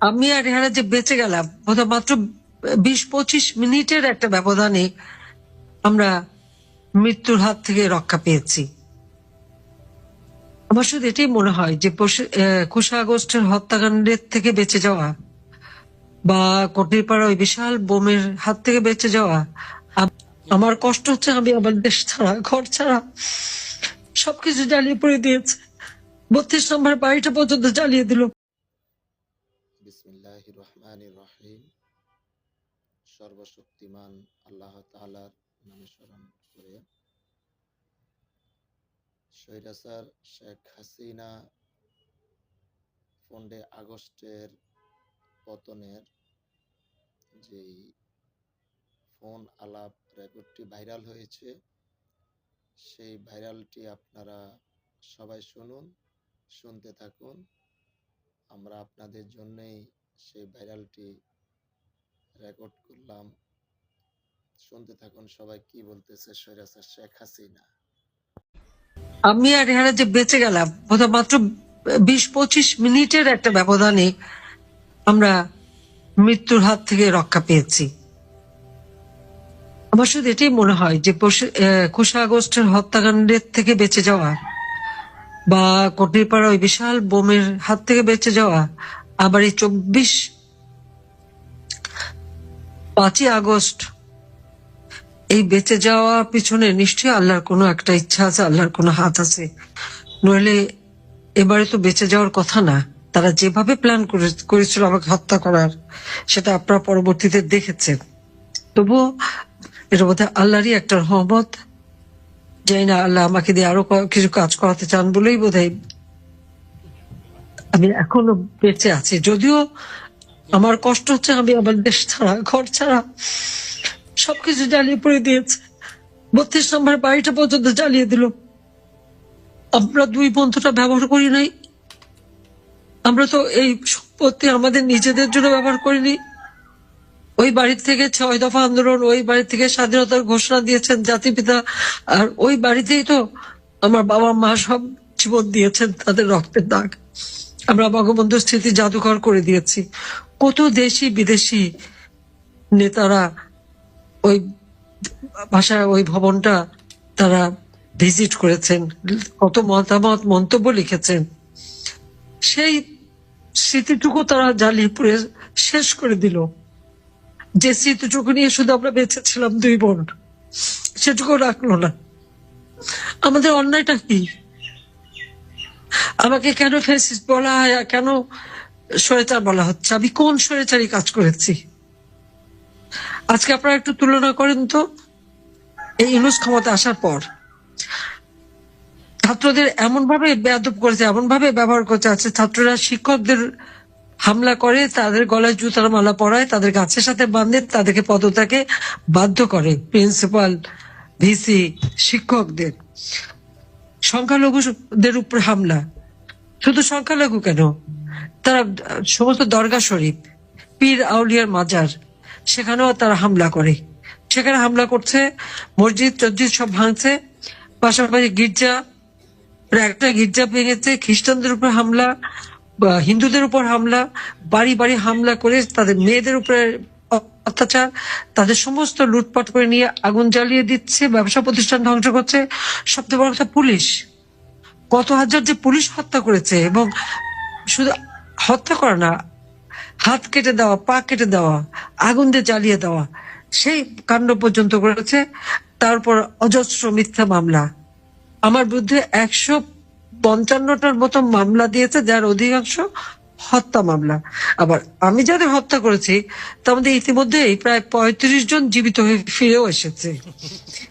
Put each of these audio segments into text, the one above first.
আমি আর রেহানা যে বেঁচে গেলাম মাত্র 20-25 মিনিটের একটা ব্যবধানে আমরা মৃত্যুর হাত থেকে রক্ষা পেয়েছি। আমার শুধু এটাই মনে হয় যে 21 আগস্টের হত্যাকাণ্ডের থেকে বেঁচে যাওয়া বা কটিরপাড়া ওই বিশাল বোমের হাত থেকে বেঁচে যাওয়া, আমার কষ্ট হচ্ছে আমি আমার দেশ ছাড়া, ঘর ছাড়া সবকিছু জ্বালিয়ে পড়ে দিয়েছে। 32 নম্বর বাড়িটা পর্যন্ত জ্বালিয়ে দিল। বিসমিল্লাহির রহমানির রহিম। সর্বশক্তিমান আল্লাহ তাআলার নামে স্মরণ করে স্বৈরাচার শেখ হাসিনা 15 আগস্টের পতনের যেই ফোন আলাপ রেকর্ডটি ভাইরাল হয়েছে, সেই ভাইরালটি আপনারা সবাই শুনুন, শুনতে থাকুন। আমরা আপনাদের জন্যই সেই ভাইরালটি রেকর্ড করলাম। শুনতে থাকুন সবাই কি বলতেছে স্বৈরাচার শেখ হাসিনা। আমি আর রেহানা যে বেঁচে গেলাম মাত্র 20-25 মিনিটের একটা ব্যবধানে আমরা মৃত্যুর হাত থেকে রক্ষা পেয়েছি। আমার শুধু এটাই মনে হয় যে 21 আগস্টের হত্যাকাণ্ডের থেকে বেঁচে যাওয়া বা কটিরপাড়া ওই বিশাল বোমের হাত থেকে বেঁচে যাওয়া, আবার এই 5ই আগস্ট এই বেঁচে যাওয়া পিছনে নিশ্চয়ই আল্লাহর কোনো একটা ইচ্ছা আছে, আল্লাহর কোনো হাত আছে। নইলে এবারে তো বেঁচে যাওয়ার কথা না। তারা যেভাবে প্ল্যান করেছিল আমাকে হত্যা করার, সেটা আপনারা পরবর্তীতে দেখেছেন। তবুও এটা বোধহয় আল্লাহরই একটা রহমত। জানি না আল্লাহ আমাকে দিয়ে আরো কিছু কাজ করাতে চান বলেই বোধহয় আমি এখনো বেঁচে আছি। যদিও আমার কষ্ট হচ্ছে আমি আমার দেশ ছাড়া, ঘর ছাড়া সবকিছু জ্বালিয়ে পড়ে দিয়েছে। 32 নম্বর বাড়িটা পর্যন্ত জ্বালিয়ে দিল। আমরা দুই বন্ধুটা ব্যবহার করি নাই। আমরা তো এই সম্পত্তি আমাদের নিজেদের জন্য ব্যবহার করিনি। ওই বাড়ি থেকে 6 দফা আন্দোলন, ওই বাড়ি থেকে স্বাধীনতার ঘোষণা দিয়েছেন জাতিপিতা, আর ওই বাড়িতেই তো আমার বাবা মা সব জীবন দিয়েছেন, তাদের রক্তের দাগ। আমরা বঙ্গবন্ধু স্মৃতি জাদুঘর করে দিয়েছি। কত দেশি বিদেশি নেতারা ওই ভাষায় ওই ভবনটা তারা ভিজিট করেছেন, কত মতামত মন্তব্য লিখেছেন। সেই স্মৃতিটুকু তারা জ্বালিয়ে পুড়ে শেষ করে দিল। যে স্মৃতিটুকু নিয়ে শুধু আমরা বেঁচে ছিলাম দুই বোন, সেটুকু রাখলো না। আমাদের অন্যায়টা কি? আমাকে কেন ফ্যাসিস্ট বলা হয়, কেন স্বৈরাচার বলা হচ্ছে? আমি কোন স্বৈরাচারী কাজ করেছি? আজকে আপনারা একটু তুলনা করেন তো। এই ইউনূস ক্ষমতা আসার পর ছাত্রদের এমন ভাবে বেয়াদব করেছে, এমন ভাবে ব্যবহার করছে। আছে ছাত্ররা শিক্ষকদের হামলা করে, তাদের গলায় জুতার মালা পরায়, তাদের গাছের সাথে বাঁধে, তাদেরকে পদত্যাগে বাধ্য করে। প্রিন্সিপাল, ভিসি, শিক্ষকদের। সংখ্যালঘুদের উপর হামলা। শুধু সংখ্যালঘু কেন, তারা সমস্ত দরগা শরীফ, পীর আউলিয়ার মাজার, সেখানেও তারা হামলা করে। সেখানে হামলা করছে, মসজিদ টসজিদ সব ভাঙছে, পাশাপাশি গির্জা, একটা গির্জা ভেঙেছে, খ্রিস্টানদের উপর হামলা, হিন্দুদের উপর হামলা, বাড়ি বাড়ি হামলা করে তাদের মেয়েদের উপরে অত্যাচার, তাদের সমস্ত লুটপাট করে নিয়ে আগুন জ্বালিয়ে দিচ্ছে, ব্যবসা প্রতিষ্ঠান ধ্বংস করছে। সবচেয়ে বড় কথা, পুলিশ কত হাজার যে পুলিশ হত্যা করেছে, এবং শুধু হত্যা করা না, হাত কেটে দেওয়া, পা কেটে দেওয়া, আগুন দিয়ে জ্বালিয়ে দেওয়া, সেই কাণ্ড পর্যন্ত করেছে। তারপর অজস্র মিথ্যা মামলা। আমার বিরুদ্ধে 155টার মতো মামলা দিয়েছে, যার অধিকাংশ হত্যা মামলা। আবার আমি যাদের হত্যা করেছি তার মধ্যে ইতিমধ্যেই প্রায় 35 জন জীবিত হয়ে ফিরেও এসেছে,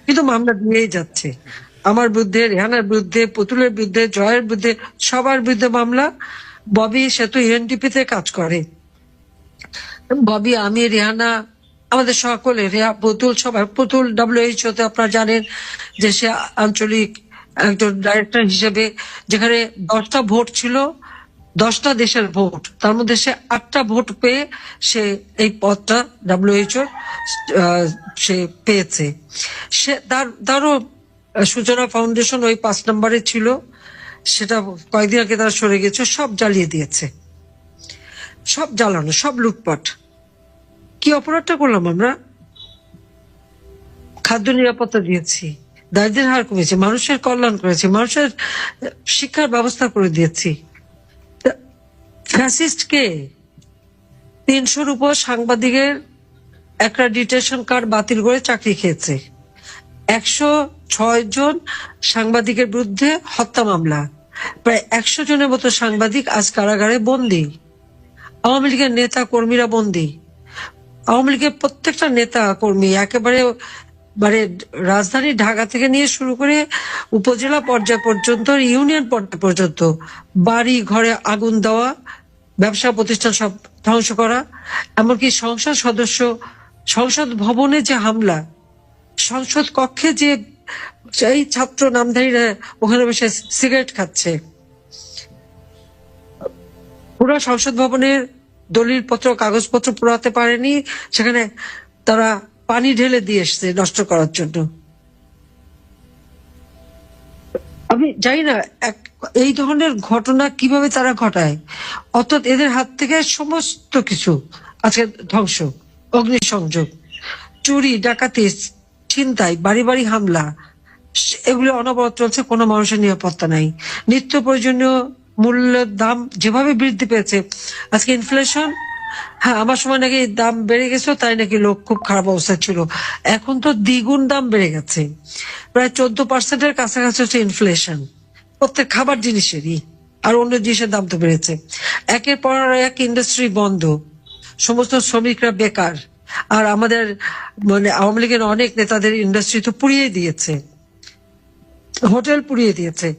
কিন্তু মামলা দিয়েই যাচ্ছে। আমার বিরুদ্ধে, রেহানার বিরুদ্ধে, পুতুলের বিরুদ্ধে, জয়ের বিরুদ্ধে, সবার বিরুদ্ধে মামলা। ববি সে তো ইউএনডিপি তে কাজ করে। ববি, আমি, রেহানা, আমাদের সকলে, পুতুল, সবাই। পুতুল WHO তে আপনারা জানেন যে সে আঞ্চলিক একজন ডাইরেক্টর হিসেবে, যেখানে 10টা ভোট ছিল, 10টা দেশের ভোট, তার মধ্যে সে 8টা ভোট পেয়ে সে এই পদটা WHO সে পেয়েছে। সে তারও সূচনা ফাউন্ডেশন ওই 5 নম্বরে ছিল, সেটা কয়েকদিন আগে তারা সরে গেছে, সব জ্বালিয়ে দিয়েছে। সব জ্বালানো, সব লুটপাট। কি অপরাধটা করলাম আমরা? খাদ্য নিরাপত্তা দিয়েছি, দারিদ্র্যের হার কমেছে, মানুষের কল্যাণ করেছি, মানুষের শিক্ষার ব্যবস্থা করে দিয়েছি। ফ্যাসিস্ট কে? 300-র উপর সাংবাদিকের একটা ডিটেনশন কার্ড বাতিল করে চাকরি খেয়েছে। 106 জন সাংবাদিকের বিরুদ্ধে হত্যা মামলা। প্রায় 100 জনের মতো সাংবাদিক আজ কারাগারে বন্দী। আওয়ামী লীগের নেতা কর্মীরা বন্দী। আওয়ামী লীগের প্রত্যেকটা নেতা কর্মী একেবারে মানে রাজধানী ঢাকা থেকে নিয়ে শুরু করে উপজেলা পর্যায় পর্যন্ত, ইউনিয়ন পর্যায় পর্যন্ত বাড়ি ঘরে আগুন দেওয়া, ব্যবসা প্রতিষ্ঠান সব ধ্বংস করা, এমনকি সংসদ ভবনে যে হামলা, সংসদ কক্ষে যে এই ছাত্র নামধারীরা ওখানে বসে সিগারেট খাচ্ছে, পুরো সংসদ ভবনের দলিল পত্র কাগজপত্র পোড়াতে পারেনি, সেখানে তারা পানি ঢেলে দিয়ে এসছে নষ্ট করার জন্য। আমি জানি না এই ধরনের ঘটনা কিভাবে তারা ঘটায়। অর্থাৎ এদের হাত থেকে সমস্ত কিছু আজকে ধ্বংস, অগ্নিসংযোগ, চুরি, ডাকাতি, ছিনতাই, বাড়ি বাড়ি হামলা, এগুলো অনবরত চলছে। কোনো মানুষের নিরাপত্তা নাই। নিত্য প্রয়োজনীয় মূল্যের দাম যেভাবে বৃদ্ধি পেয়েছে, আজকে ইনফ্লেশন, হ্যাঁ আমার সময় নাকি দাম বেড়ে গেছে, তাই নাকি লোক খুব খারাপ অবস্থা ছিল। এখন তো দ্বিগুণ দাম বেড়ে গেছে, প্রায় 14% কাছাকাছি হচ্ছে ইনফ্লেশন প্রত্যেক খাবার জিনিসেরই। আর অন্য জিনিসের দাম তো বেড়েছে। একের পর এক ইন্ডাস্ট্রি বন্ধ, সমস্ত শ্রমিকরা বেকার। আর আমাদের মানে আওয়ামী লীগের অনেক নেতাদের ইন্ডাস্ট্রি তো পুড়িয়ে দিয়েছে, হোটেল পুড়িয়ে দিয়েছে।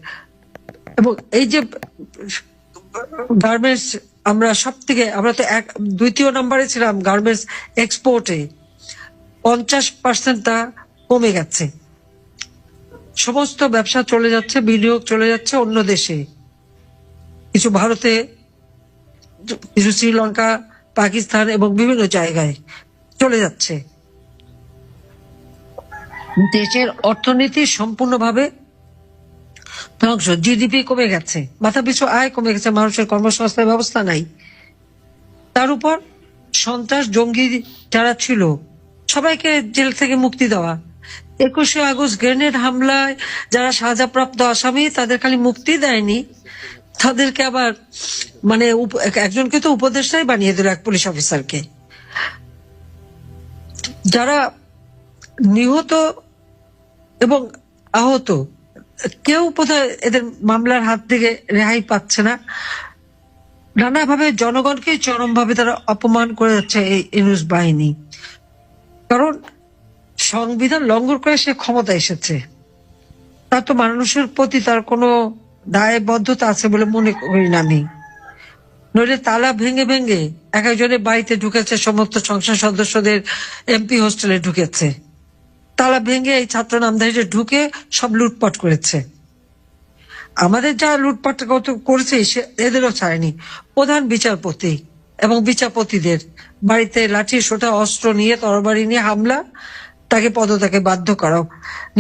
এবং এই যে গার্মেন্টস, আমরা তো 2য় নম্বরে ছিলাম গার্মেন্টস এক্সপোর্টে, 50% তা কমে গেছে। সমস্ত ব্যবসা চলে যাচ্ছে, বিনিয়োগ চলে যাচ্ছে অন্য দেশে, কিছু ভারতে, কিছু শ্রীলঙ্কা, পাকিস্তান এবং বিভিন্ন জায়গায় চলে যাচ্ছে। দেশের অর্থনীতি সম্পূর্ণভাবে ধ্বংস। জিডিপি কমে গেছে, মাথা পিছু আয় কমে গেছে, মানুষের কর্মসংস্থান ব্যবস্থা নাই। তার উপর সন্ত্রাস, জঙ্গি যারা ছিল সবাইকে জেল থেকে মুক্তি দেওয়া। 21শে আগস্ট গ্রেনেড হামলায় যারা সাজাপ্রাপ্ত আসামি, তাদের খালি মুক্তি দেয়নি, তাদেরকে আবার মানে একজনকে তো উপদেষ্টাই বানিয়ে দিল, এক পুলিশ অফিসারকে। যারা নিহত এবং আহত, কেউ বোধহয় এদের মামলার হাত থেকে রেহাই পাচ্ছে না। নানাভাবে জনগণকে চরমভাবে তারা অপমান করে যাচ্ছে এই ইউনূস বাহিনী। কারণ সংবিধান লঙ্ঘন করে সে ক্ষমতা এসেছে, তার তো মানুষের প্রতি তার কোনো দায়বদ্ধতা আছে বলে মনে করি না আমি। নইলে তালা ভেঙে ভেঙে এক একজনের বাড়িতে ঢুকেছে, সমস্ত সংসদ সদস্যদের এমপি হোস্টেলে ঢুকেছে, তালা ভেঙে এই ছাত্র নামধারীরা ঢুকে সব লুটপাট করেছে। আমাদের যা লুটপাট করেছে এদেরও ছাড়েনি। প্রধান বিচারপতি এবং বিচারপতিদের বাড়িতে লাঠি সোটা অস্ত্র নিয়ে, তরবারি নিয়ে হামলা, তাকে পদত্যাগে বাধ্য করা।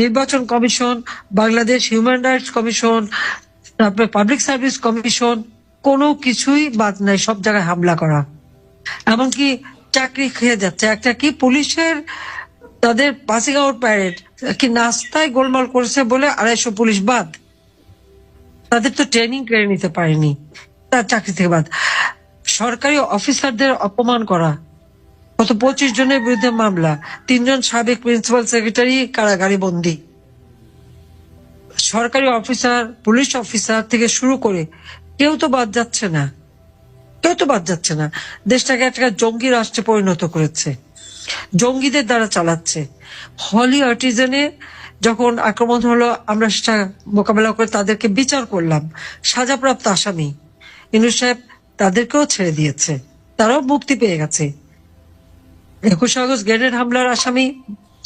নির্বাচন commission, Bangladesh human rights commission, তারপরে পাবলিক সার্ভিস কমিশন, কোনো কিছুই বাদ নাই, সব জায়গায় হামলা করা। এমনকি চাকরি খেয়ে যাচ্ছে। একটা কি পুলিশের তাদের পাসিং আউট প্যারেড কি নাস্তায় গোলমাল করেছে বলে 250 পুলিশ বাদ, তাদের তো ট্রেনিং করে নিতে পারেনি, তার চাকরি থেকে বাদ। সরকারি অফিসারদের অপমান করা, কত 25 জনের বিরুদ্ধে মামলা, 3 জন সাবেক প্রিন্সিপাল সেক্রেটারি কারাগারে বন্দী। সরকারি অফিসার, পুলিশ অফিসার থেকে শুরু করে কেউ তো বাদ যাচ্ছে না, কেউ তো বাদ যাচ্ছে না। দেশটাকে একটা জঙ্গি রাষ্ট্রে পরিণত করেছে, জঙ্গিদের দ্বারা চালাচ্ছে। হলি আর্টিজানে যখন আক্রমণ হলো, আমরা সেটা মোকাবেলা করে তাদেরকে বিচার করলাম, সাজাপ্রাপ্ত আসামি ইউনূস সাহেব তাদেরকেও ছেড়ে দিয়েছে, তারাও মুক্তি পেয়ে গেছে। 21শে আগস্ট গ্রেনেড হামলার আসামি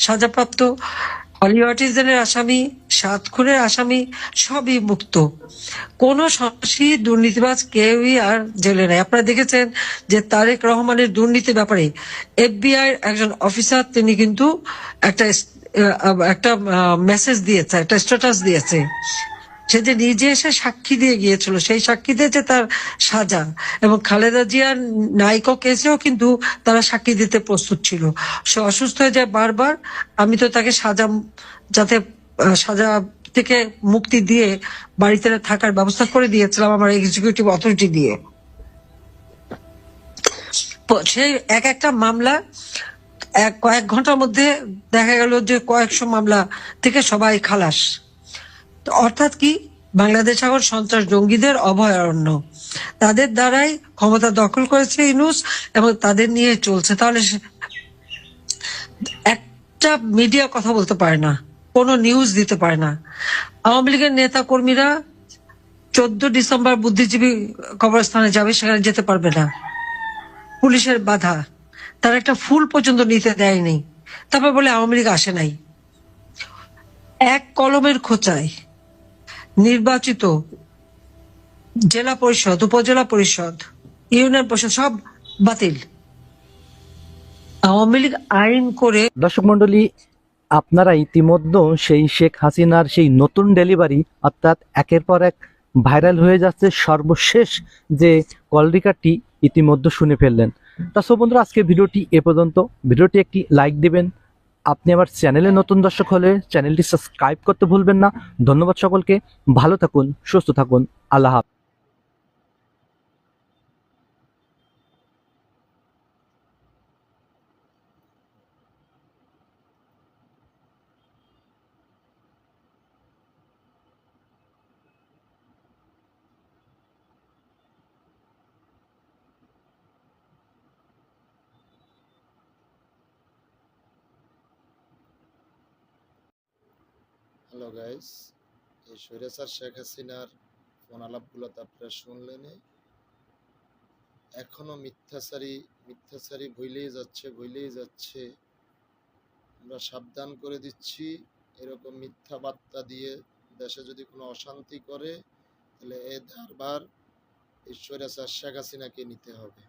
সাজাপ্রাপ্ত, হলি আর্টিজানের আসামি, 7 খুনের আসামি সবই মুক্ত। কোন সন্ত্রাসী দুর্নীতিবাজ কেউই আর জেলে নাই। আপনারা দেখেছেন যে তারেক রহমানের দুর্নীতির ব্যাপারে FBI একজন অফিসার, তিনি কিন্তু একটা মেসেজ দিয়েছে, একটা স্ট্যাটাস দিয়েছে সে যে নিজে এসে সাক্ষী দিয়ে গিয়েছিল, সেই সাক্ষী দিয়েছে তার সাজা। এবং খালেদা জিয়ার নাইকো কেসেও কিন্তু তারা সাক্ষী দিতে প্রস্তুত ছিল। সে অসুস্থ হয়ে যায় বারবার। আমি তো তাকে সাজা, যাতে সাজা থেকে মুক্তি দিয়ে বাড়িতে থাকার ব্যবস্থা করে দিয়েছিলাম আমার এক্সিকিউটিভ অথরিটি দিয়ে। সেই এক একটা মামলা কয়েক ঘন্টার মধ্যে দেখা গেল যে কয়েকশো মামলা থেকে সবাই খালাস। অর্থাৎ কি, বাংলাদেশ এখন সন্ত্রাস জঙ্গিদের অভয়ারণ্য। তাদের দ্বারাই ক্ষমতা দখল করেছে ইউনূস এবং তাদের নিয়ে চলছে। তাহলে একটা মিডিয়া কথা বলতে পারে না, কোনো নিউজ দিতে পারে না। আওয়ামী লীগের নেতা কর্মীরা 14 ডিসেম্বর বুদ্ধিজীবী কবরস্থানে যাবে, সেখানে যেতে পারবে না, পুলিশের বাধা। তারা একটা ফুল পর্যন্ত নিতে দেয়নি, তারপর বলে আওয়ামী লীগ আসে নাই। এক কলমের খোঁচায় নির্বাচিত জেলা পরিষদ, উপজেলা পরিষদ, ইউনিয়ন পরিষদ সব বাতিল। আওয়ামী লীগ আইন করে। দর্শক মন্ডলী, আপনারা ইতিমধ্যে সেই শেখ হাসিনার সেই নতুন ডেলিভারি অর্থাৎ একের পর এক ভাইরাল হয়ে যাচ্ছে সর্বশেষ যে কল রেকর্ডটি ইতিমধ্যে শুনে ফেললেন। তা সো বন্ধুরা, আজকে ভিডিওটি এ পর্যন্ত। ভিডিওটি একটি লাইক দিবেন। আপনি আমার চ্যানেলে নতুন দর্শক হলে চ্যানেলটি সাবস্ক্রাইব করতে ভুলবেন না। ধন্যবাদ সকলকে। ভালো থাকুন, সুস্থ থাকুন। আল্লাহ হাফেজ। হ্যালো গাইস, এই স্বৈরাচার শেখ হাসিনার ফোন আলাপগুলো তো আপনারা শুনলেনই। এখনো মিথ্যাচারী ভুলেই যাচ্ছে। আমরা সাবধান করে দিচ্ছি, এরকম মিথ্যা বার্তা দিয়ে দেশে যদি কোনো অশান্তি করে, তাহলে এ দায়ভার এই স্বৈরাচার শেখ হাসিনাকে নিতে হবে।